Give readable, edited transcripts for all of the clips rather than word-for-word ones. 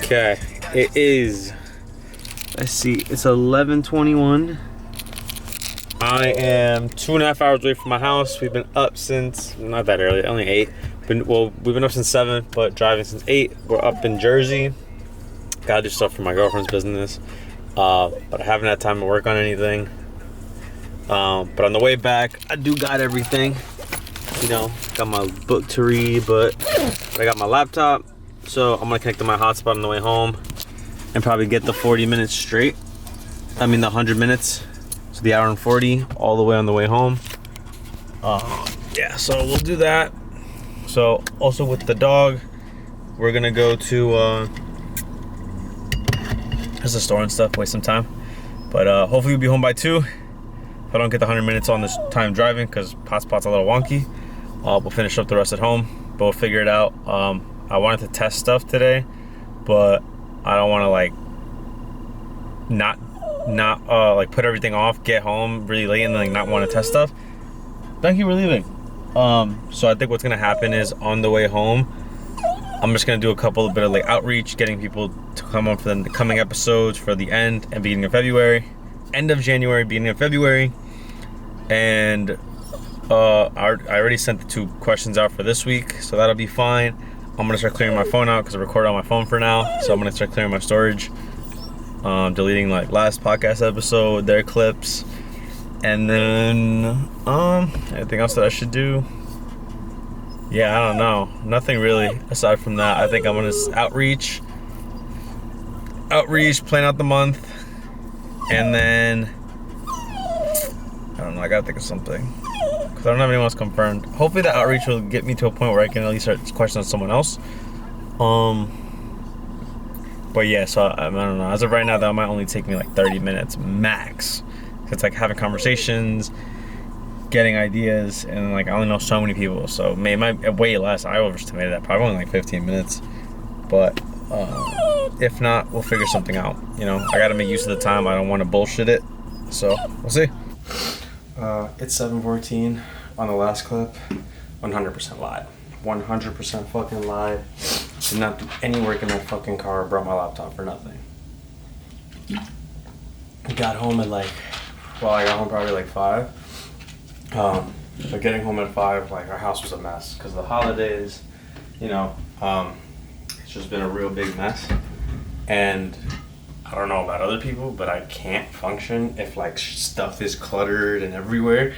Okay, it is, let's see, it's 11:21. I am 2.5 hours away from my house. We've been up since, not that early, only 8. We've been up since 7, but driving since 8. We're up in Jersey. Gotta do stuff for my girlfriend's business. But I haven't had time to work on anything. But on the way back, I do got everything. You know, got my book to read, but I got my laptop. So I'm gonna connect to my hotspot on the way home and probably get the 40 minutes straight. I mean the 100 minutes. So the hour and 40 all the way on the way home. Yeah, so we'll do that. So also with the dog, we're gonna go to just the store and stuff, waste some time. But hopefully we'll be home by 2. If I don't get the 100 minutes on this time driving, because hotspot's a little wonky, we'll finish up the rest at home. But we'll figure it out. I wanted to test stuff today, but I don't want to like not like put everything off, get home really late, and like not want to test stuff. Thank you for leaving. So I think what's gonna happen is on the way home, I'm just gonna do a couple of bit of like outreach, getting people to come on for the coming episodes for the end and beginning of February, end of January, beginning of February, and I already sent the 2 questions out for this week, so that'll be fine. I'm gonna start clearing my phone out because I record on my phone for now, so I'm gonna start clearing my storage, deleting like last podcast episode, their clips, and then anything else that I should do? Yeah, I don't know, nothing really aside from that. I think I'm gonna outreach, plan out the month, and then I don't know, I gotta think of something. I don't have anyone else confirmed. Hopefully the outreach will get me to a point where I can at least start questioning someone else. But yeah, so I don't know. As of right now, that might only take me like 30 minutes max. It's like having conversations, getting ideas, and like I only know so many people, so it might way less. I overestimated that, probably only like 15 minutes. But if not, we'll figure something out. You know, I gotta make use of the time. I don't want to bullshit it, so we'll see. It's 7:14 on the last clip. 100% lied. 100% fucking lied. Did not do any work in that fucking car. Brought my laptop for nothing. Got home at like, I got home probably like 5. But getting home at 5, like our house was a mess because of the holidays. You know, it's just been a real big mess. And I don't know about other people, but I can't function if like stuff is cluttered and everywhere.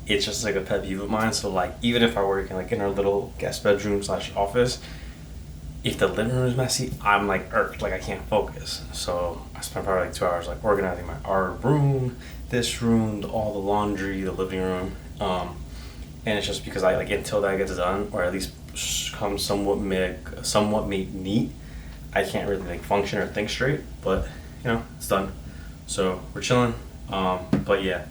It's just like a pet peeve of mine. So like even if I work in like in our little guest bedroom / office, if the living room is messy, I'm like irked, like I can't focus. So I spent probably like 2 hours like organizing our room, this room, all the laundry, the living room, and it's just because I like until that gets done, or at least come somewhat neat, I can't really like function or think straight. But you know, it's done, so we're chilling. But yeah,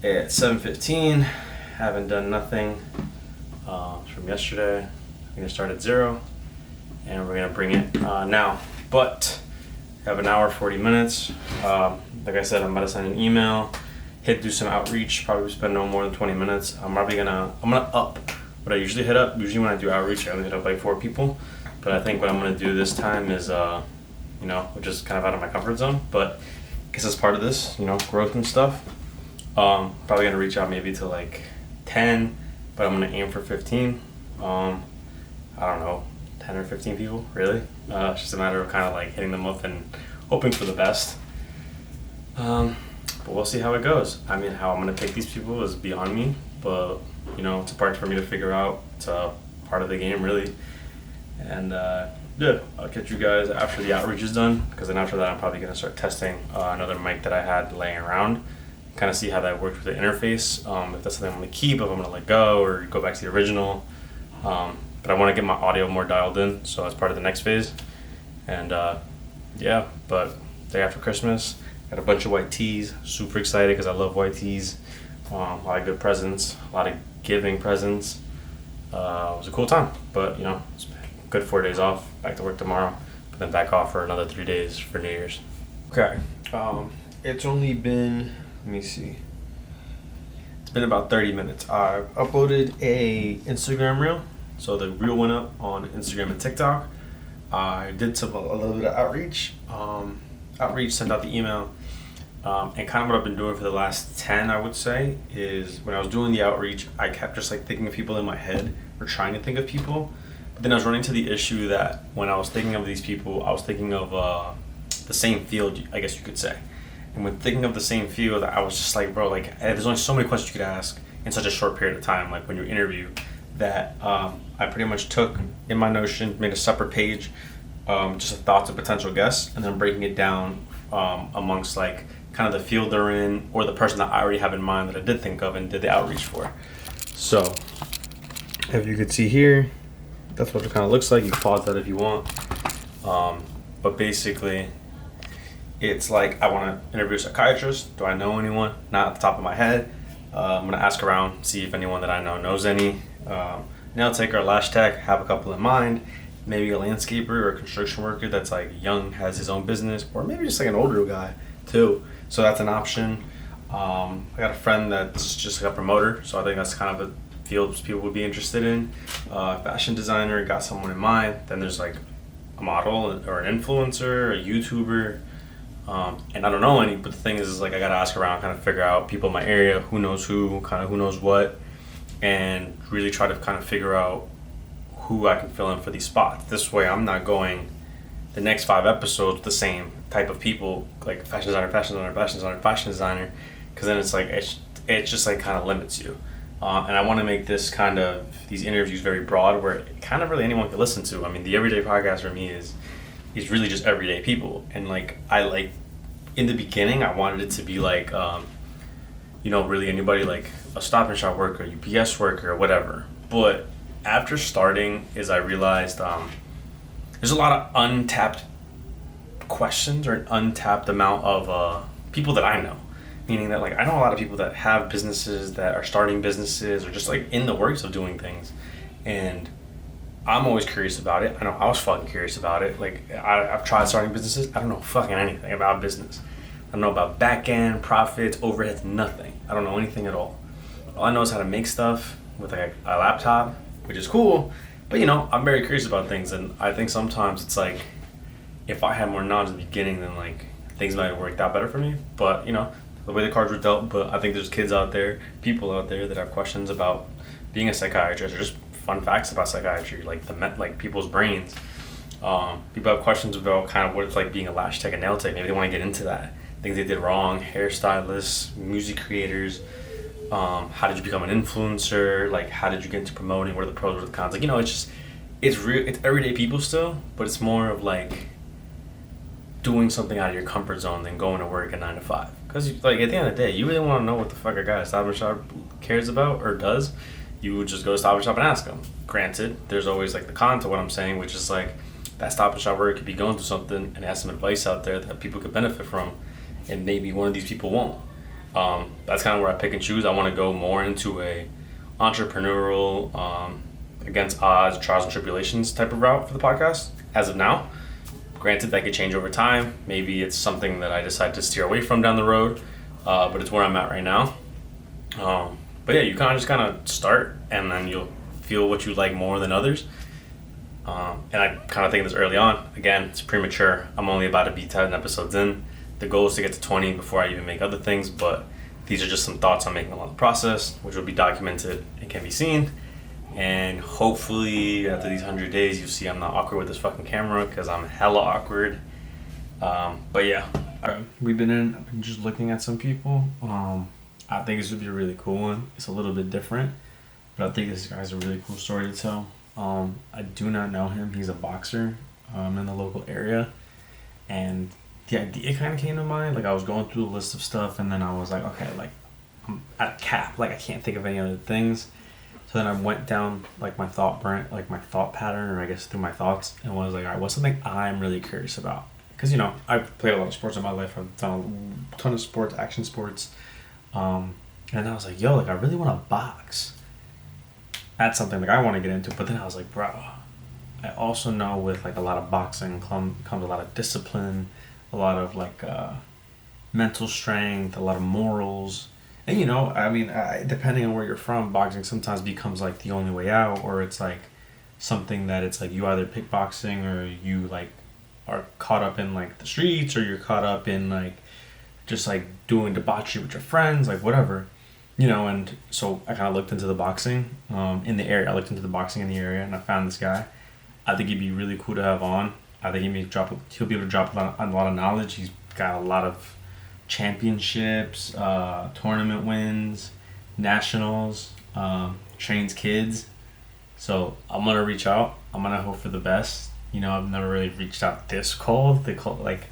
it's 7:15. Haven't done nothing from yesterday. I'm gonna start at 0, and we're gonna bring it now. But I have an hour 40 minutes. Like I said, I'm about to send an email, do some outreach. Probably spend no more than 20 minutes. I'm gonna up what I usually hit up. Usually when I do outreach, I only hit up like 4 people. But I think what I'm gonna do this time is, you know, which is kind of out of my comfort zone, but I guess as part of this, you know, growth and stuff. Probably gonna reach out maybe to like 10, but I'm gonna aim for 15. I don't know, 10 or 15 people, really. It's just a matter of kind of like hitting them up and hoping for the best. But we'll see how it goes. I mean, how I'm gonna pick these people is beyond me, but you know, it's a part for me to figure out. It's a part of the game, really. And yeah, I'll catch you guys after the outreach is done, because then after that I'm probably going to start testing another mic that I had laying around, kind of see how that worked with the interface, if that's something I'm going to keep, if I'm going to let go or go back to the original. But I want to get my audio more dialed in, so that's part of the next phase. And yeah, but day after Christmas, got a bunch of white tees, super excited because I love white tees. A lot of good presents, a lot of giving presents. It was a cool time, but you know, it's good 4 days off, back to work tomorrow, but then back off for another 3 days for New Year's. Okay, it's only been, let me see, it's been about 30 minutes. I uploaded a Instagram reel, so the reel went up on Instagram and TikTok. I did a little bit of outreach. Sent out the email. And kind of what I've been doing for the last 10, I would say, is when I was doing the outreach, I kept just like thinking of people in my head or trying to think of people. But then I was running into the issue that when I was thinking of these people, I was thinking of the same field, I guess you could say. And when thinking of the same field, I was just like, bro, like there's only so many questions you could ask in such a short period of time, like when you interview, that I pretty much took in my Notion, made a separate page, just of thoughts of potential guests, and then breaking it down amongst like kind of the field they're in or the person that I already have in mind that I did think of and did the outreach for. So if you could see here, that's what it kind of looks like. You can pause that if you want. But basically, it's like I want to interview a psychiatrist. Do I know anyone? Not at the top of my head. I'm going to ask around, see if anyone that I know knows any. Nail taker, lash tech, have a couple in mind. Maybe a landscaper or a construction worker that's like young, has his own business, or maybe just like an older guy too. So that's an option. I got a friend that's just like a promoter, so I think that's kind of a field people would be interested in. Fashion designer, got someone in mind. Then there's like a model or an influencer, a YouTuber, and I don't know any. But the thing is like I gotta ask around, kind of figure out people in my area, who knows who, kind of who knows what, and really try to kind of figure out who I can fill in for these spots. This way, I'm not going the next 5 episodes the same type of people, like fashion designer, fashion designer, because then it's like it's just like kind of limits you. And I want to make this kind of these interviews very broad, where kind of really anyone can listen to. I mean, the everyday podcast for me is really just everyday people, and like I like in the beginning I wanted it to be like really anybody, like a Stop and Shop worker, UPS worker, or whatever. But after starting, I realized there's a lot of untapped questions or an untapped amount of people that I know. Meaning that like I know a lot of people that have businesses, that are starting businesses, or just like in the works of doing things. And I'm always curious about it. I know I was fucking curious about it. Like I've tried starting businesses. I don't know fucking anything about business. I don't know about back end, profits, overheads, nothing. I don't know anything at all. All I know is how to make stuff with like a laptop, which is cool. But I'm very curious about things, and I think sometimes it's like if I had more knowledge at the beginning, then like things might have worked out better for me. But the way the cards were dealt. But I think there's kids out there, people out there that have questions about being a psychiatrist, or just fun facts about psychiatry, like people's brains. People have questions about kind of what it's like being a lash tech and nail tech. Maybe they want to get into that, things they did wrong, hairstylists, music creators. How did you become an influencer? Like, how did you get into promoting? What are the pros? What are the cons? Like, it's real. It's everyday people still, but it's more of like doing something out of your comfort zone than going to work at 9 to 5. Because like at the end of the day, you really want to know what the fuck a guy at Stop and Shop cares about or does. You would just go to Stop and Shop and ask them. Granted, there's always like the con to what I'm saying, which is like that Stop and Shop worker could be going through something and have some advice out there that people could benefit from, and maybe one of these people won't. That's kind of where I pick and choose. I want to go more into a entrepreneurial, against odds, trials and tribulations type of route for the podcast as of now. Granted, that could change over time. Maybe it's something that I decide to steer away from down the road, but it's where I'm at right now. But yeah, you just start, and then you'll feel what you like more than others. And I kind of think this early on. Again, it's premature. I'm only about to be 10 episodes in. The goal is to get to 20 before I even make other things, but these are just some thoughts I'm making along the process, which will be documented and can be seen. And hopefully after these 100 days, you'll see I'm not awkward with this fucking camera, because I'm hella awkward. But yeah, I've been just looking at some people. I think this would be a really cool one. It's a little bit different, but I think this guy's a really cool story to tell. I do not know him. He's a boxer in the local area, and the idea kind of came to mind. Like I was going through the list of stuff, and then I was like, okay, like I'm at cap. Like I can't think of any other things. So then I went down like my thought pattern, or I guess through my thoughts, and was like, all right, what's something I'm really curious about? Because I've played a lot of sports in my life. I've done a ton of sports, action sports, and I was like, yo, like I really want to box. That's something like I want to get into. But then I was like, bro, I also know with like a lot of boxing comes a lot of discipline, a lot of like mental strength, a lot of morals. And depending on where you're from, boxing sometimes becomes like the only way out, or it's like something that it's like you either pick boxing or you like are caught up in like the streets, or you're caught up in like just like doing debauchery with your friends, like whatever, you know. And so I kind of looked into the boxing in the area. I looked into the boxing in the area, and I found this guy. I think he'd be really cool to have on. I think he'll be able to drop a lot of knowledge. He's got a lot of championships, tournament wins, nationals, trains kids. So I'm gonna reach out. I'm gonna hope for the best. You know, I've never really reached out this cold. Like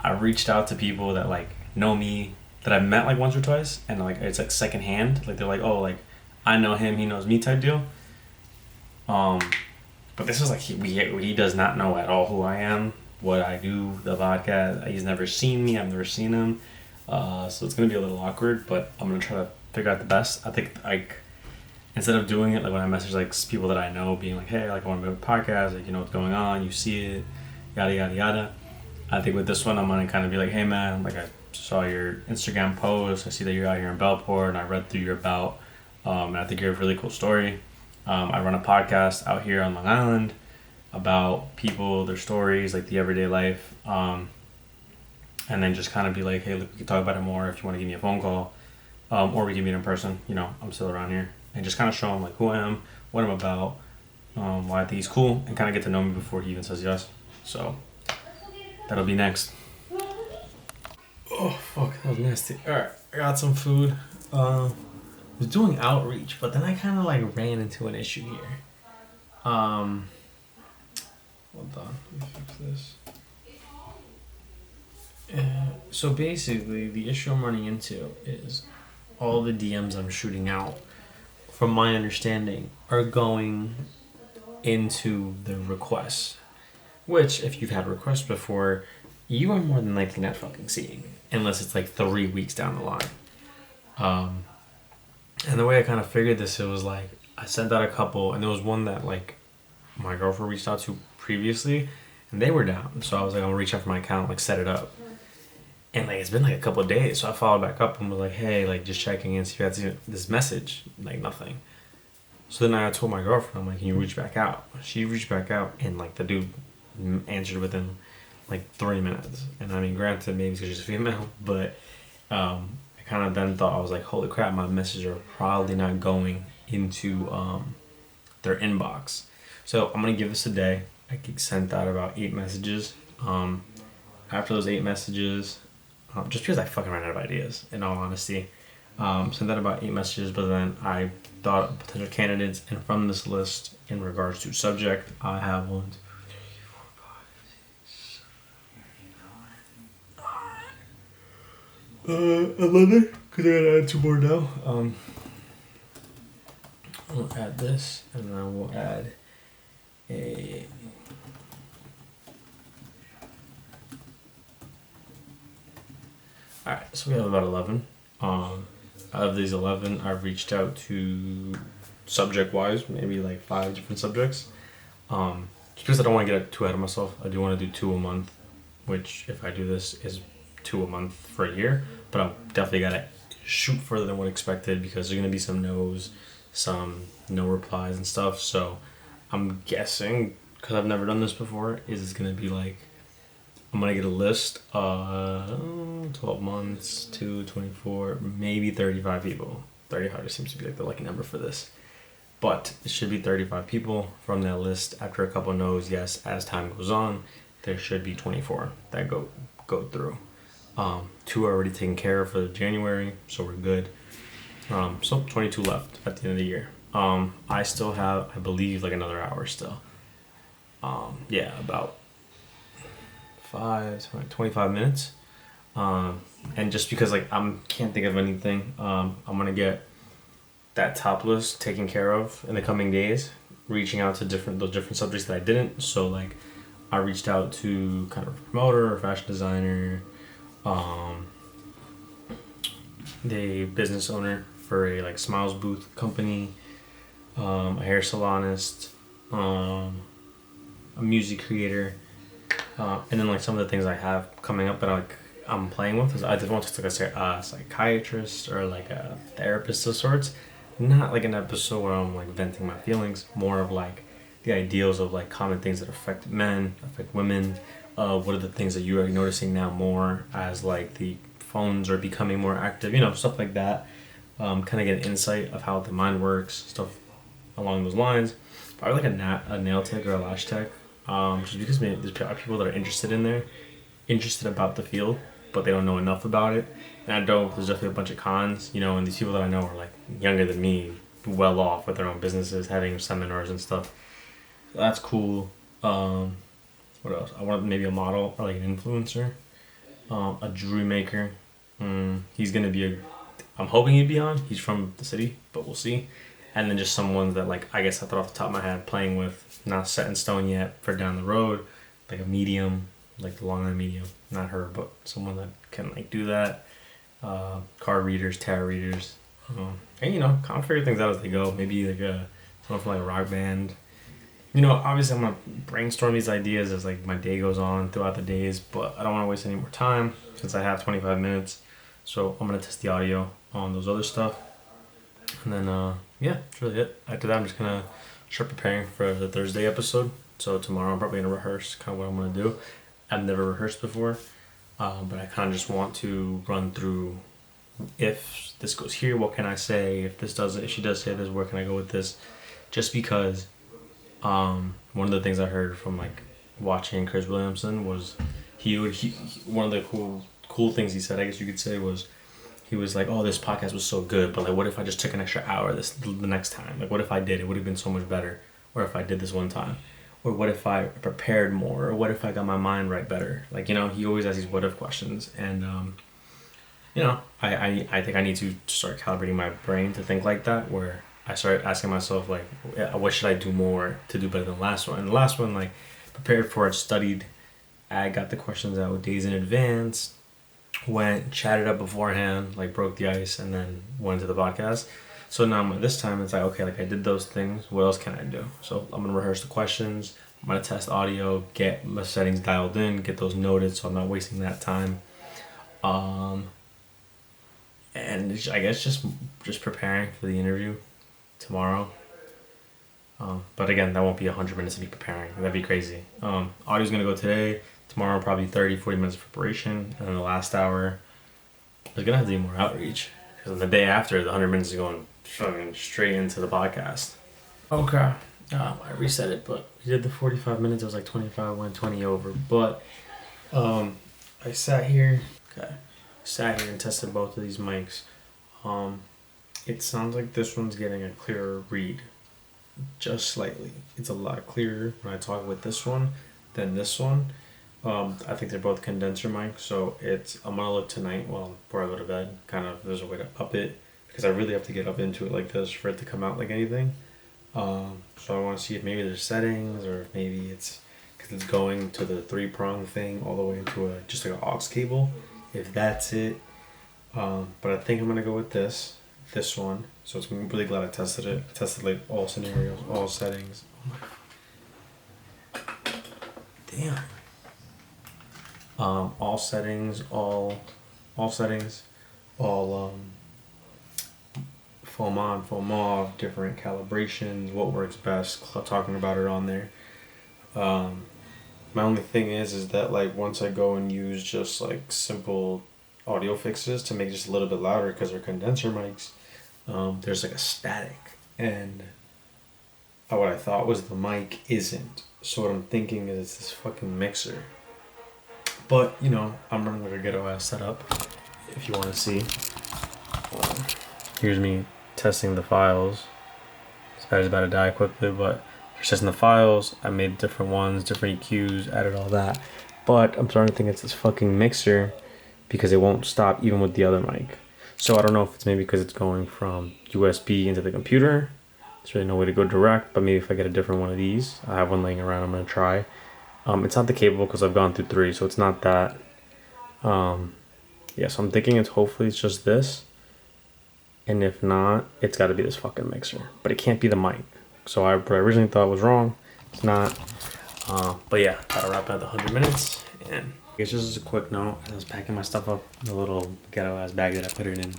I reached out to people that like know me, that I've met like once or twice, and like it's like secondhand. Like they're like, oh, like I know him, he knows me type deal. But this is like he does not know at all who I am, what I do, the podcast. He's never seen me. I've never seen him. So it's gonna be a little awkward, but I'm gonna try to figure out the best. I think like instead of doing it like when I message like people that I know, being like, hey, like I want to do a podcast, like you know what's going on, you see it, yada yada yada. I think with this one, I'm gonna kind of be like, hey man, like I saw your Instagram post. I see that you're out here in Bellport, and I read through your about. And I think you're a really cool story. I run a podcast out here on Long Island about people, their stories, like the everyday life. And then just kind of be like, hey, look, we can talk about it more if you want to give me a phone call. Or we can meet in person. You know, I'm still around here. And just kind of show him like who I am, what I'm about, why I think he's cool, and kind of get to know me before he even says yes. So that'll be next. Oh, fuck, that was nasty. Alright, I got some food. I was doing outreach, but then I kind of like ran into an issue here. Hold on, let me fix this. So basically, the issue I'm running into is all the DMs I'm shooting out, from my understanding, are going into the requests. Which, if you've had requests before, you are more than likely not fucking seeing, unless it's like 3 weeks down the line. And the way I kind of figured this, it was like I sent out a couple, and there was one that like my girlfriend reached out to previously, and they were down. So I was like, I'm gonna reach out for my account, like set it up. And like it's been like a couple of days, so I followed back up and was like, hey, like just checking in, see if you had seen this message. Like nothing. So then I told my girlfriend, I'm like, can you reach back out? She reached back out, and like the dude answered within like 3 minutes. And I mean, granted, maybe it's because she's a female, but I kind of then thought, I was like, holy crap, my messages are probably not going into their inbox. So I'm gonna give this a day. I sent out about 8 messages. After those 8 messages, just because I fucking ran out of ideas, in all honesty, sent out about 8 messages, but then I thought of potential candidates, and from this list, in regards to subject, I have 1, 2, 3, 4, 5, 6, 7, 8, 9, 11, because I gotta add 2 more now. We'll add this, and then we'll add a... Alright, so we have about 11. Out of these 11, I've reached out to, subject-wise, maybe like 5 different subjects. Just because I don't want to get too ahead of myself. I do want to do 2 a month, which, if I do this, is 2 a month for a year. But I'm definitely got to shoot further than what expected, because there's going to be some no's, some no replies and stuff. So I'm guessing, because I've never done this before, is it's going to be like, I'm going to get a list, 12 months, 2, 24, maybe 35 people. 35 just seems to be like the lucky number for this. But it should be 35 people from that list. After a couple no's, yes, as time goes on, there should be 24 that go through. 2 are already taken care of for January, so we're good. So 22 left at the end of the year. I still have, I believe, like another hour still. About 25 minutes. And just because like can't think of anything, I'm gonna get that top list taken care of in the coming days, reaching out to those different subjects that I didn't. So like I reached out to kind of a promoter or fashion designer, the business owner for a like Smiles booth company, a hair salonist, a music creator, and then like some of the things I have coming up that I'm playing with is I just want to like a psychiatrist or like a therapist of sorts. Not like an episode where I'm like venting my feelings, more of like the ideals of like common things that affect men, affect women. What are the things that you are noticing now more as like the phones are becoming more active, you know, stuff like that. Kind of get an insight of how the mind works, stuff along those lines. Probably like a nail tech or a lash tech, just because there's people that are interested in there, interested about the field, but they don't know enough about it. And I know there's definitely a bunch of cons, you know, and these people that I know are like younger than me, well off with their own businesses, having seminars and stuff. So that's cool. What else? I want maybe a model or like an influencer, a jewelry maker. He's gonna be a. I'm hoping he'd be on. He's from the city, but we'll see. And then just some ones that like I guess I thought off the top of my head playing with, not set in stone yet for down the road, like a medium, like the long line medium. Not her, but someone that can like do that. Card readers, tarot readers, and you know, kind of figure things out as they go. Maybe like someone from like a rock band. You know, obviously I'm gonna brainstorm these ideas as like my day goes on throughout the days, but I don't want to waste any more time since I have 25 minutes. So I'm gonna test the audio on those other stuff, and then yeah, that's really it. After that, I'm just gonna start preparing for the Thursday episode. So tomorrow I'm probably gonna rehearse kind of what I'm gonna do. I've never rehearsed before, but I kind of just want to run through. If this goes here, what can I say? If this doesn't, if she does say this, where can I go with this? Just because one of the things I heard from like watching Chris Williamson was he one of the cool things he said, I guess you could say, was he was like, oh, this podcast was so good, but like what if I just took an extra hour the next time? Like what if I did? It would have been so much better. Or if I did this one time. Or what if I prepared more? Or what if I got my mind right better? Like, you know, he always has these what if questions, and you know, I think I need to start calibrating my brain to think like that, where I start asking myself, like, what should I do more to do better than the last one? And the last one, like, prepared for it, studied, I got the questions out days in advance, went, chatted up beforehand, like, broke the ice, and then went into the podcast. So now this time, it's like, okay, like, I did those things, what else can I do? So I'm going to rehearse the questions, I'm going to test audio, get my settings dialed in, get those noted so I'm not wasting that time. And I guess just preparing for the interview tomorrow. But again, that won't be 100 minutes of me preparing. That'd be crazy. Audio's gonna go today. Tomorrow, probably 30-40 minutes of preparation. And then the last hour, there's gonna have to do more outreach. Because the day after, the 100 minutes is going fucking straight into the podcast. Okay. I reset it, but we did the 45 minutes. It was like 25, went 20 over. But I sat here. Okay. Sat here and tested both of these mics. It sounds like this one's getting a clearer read, just slightly. It's a lot clearer when I talk with this one than this one. I think they're both condenser mics, so I'm gonna look tonight before I go to bed. Kind of, there's a way to up it because I really have to get up into it like this for it to come out like anything. So I want to see if maybe there's settings, or if maybe it's because it's going to the 3-prong thing all the way into just like an aux cable. If that's it, but I think I'm gonna go with this one. So I'm really glad I tested it. I tested like all scenarios, all settings. Damn. All settings, all foam on, foam off, different calibrations, what works best. Talking about it on there. My only thing is that like once I go and use just like simple audio fixes to make it just a little bit louder because they're condenser mics, there's like a static, and what I thought was the mic isn't. So what I'm thinking is it's this fucking mixer. But you know, I'm running like a ghetto ass setup. If you want to see, here's me testing the files. This battery's about to die quickly, but just in the files, I made different ones, different EQs, added all that. But I'm starting to think it's this fucking mixer because it won't stop even with the other mic. So I don't know if it's maybe because it's going from USB into the computer. There's really no way to go direct, but maybe if I get a different one of these, I have one laying around, I'm gonna try. It's not the cable because I've gone through 3, so it's not that. Yeah, so I'm thinking hopefully it's just this. And if not, it's gotta be this fucking mixer. But it can't be the mic. So what I originally thought was wrong, it's not. But yeah, gotta wrap up the 100 minutes. And I guess just as a quick note, as I was packing my stuff up in the little ghetto ass bag that I put it in,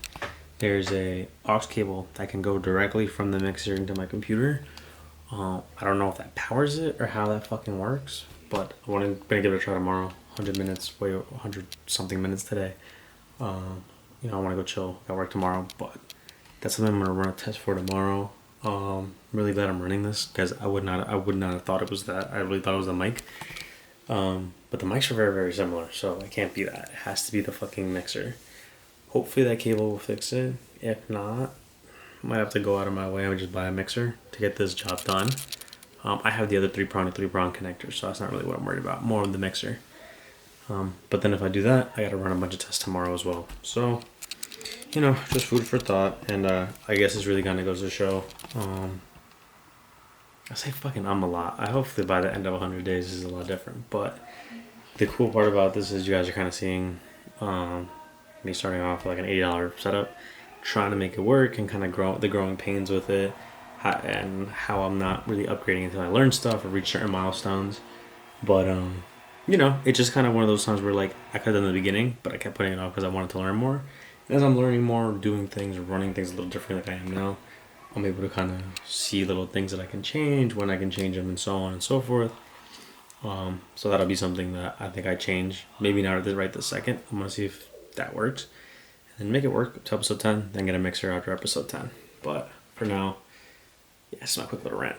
there's a aux cable that can go directly from the mixer into my computer, I don't know if that powers it or how that fucking works, but gonna give it a try tomorrow. 100 minutes, 100 something minutes today. You know, I want to go chill. Got work tomorrow, but that's something I'm gonna run a test for tomorrow. I'm really glad I'm running this because I would not have thought it was that. I really thought it was the mic. But the mics are very, very similar, so it can't be that. It has to be the fucking mixer. Hopefully that cable will fix it. If not, I might have to go out of my way and just buy a mixer to get this job done. I have the other three-prong connector, so that's not really what I'm worried about. More of the mixer. But then if I do that, I gotta run a bunch of tests tomorrow as well. So, you know, just food for thought. And I guess it's really gonna go to show. I say fucking a lot. I hopefully by the end of 100 days this is a lot different. But the cool part about this is you guys are kind of seeing me starting off with like an $80 setup, trying to make it work and kind of grow the growing pains with it, and how I'm not really upgrading until I learn stuff or reach certain milestones. But you know, it's just kind of one of those times where like I could have done in the beginning, but I kept putting it off because I wanted to learn more. And as I'm learning more, doing things, running things a little different like I am now, I'm able to kind of see little things that I can change, when I can change them, and so on and so forth. So that'll be something that I think I change. Maybe not right this second. I'm gonna see if that works, and then make it work to episode 10. Then get a mixer after episode 10. But for now, yeah, it's my quick little rant.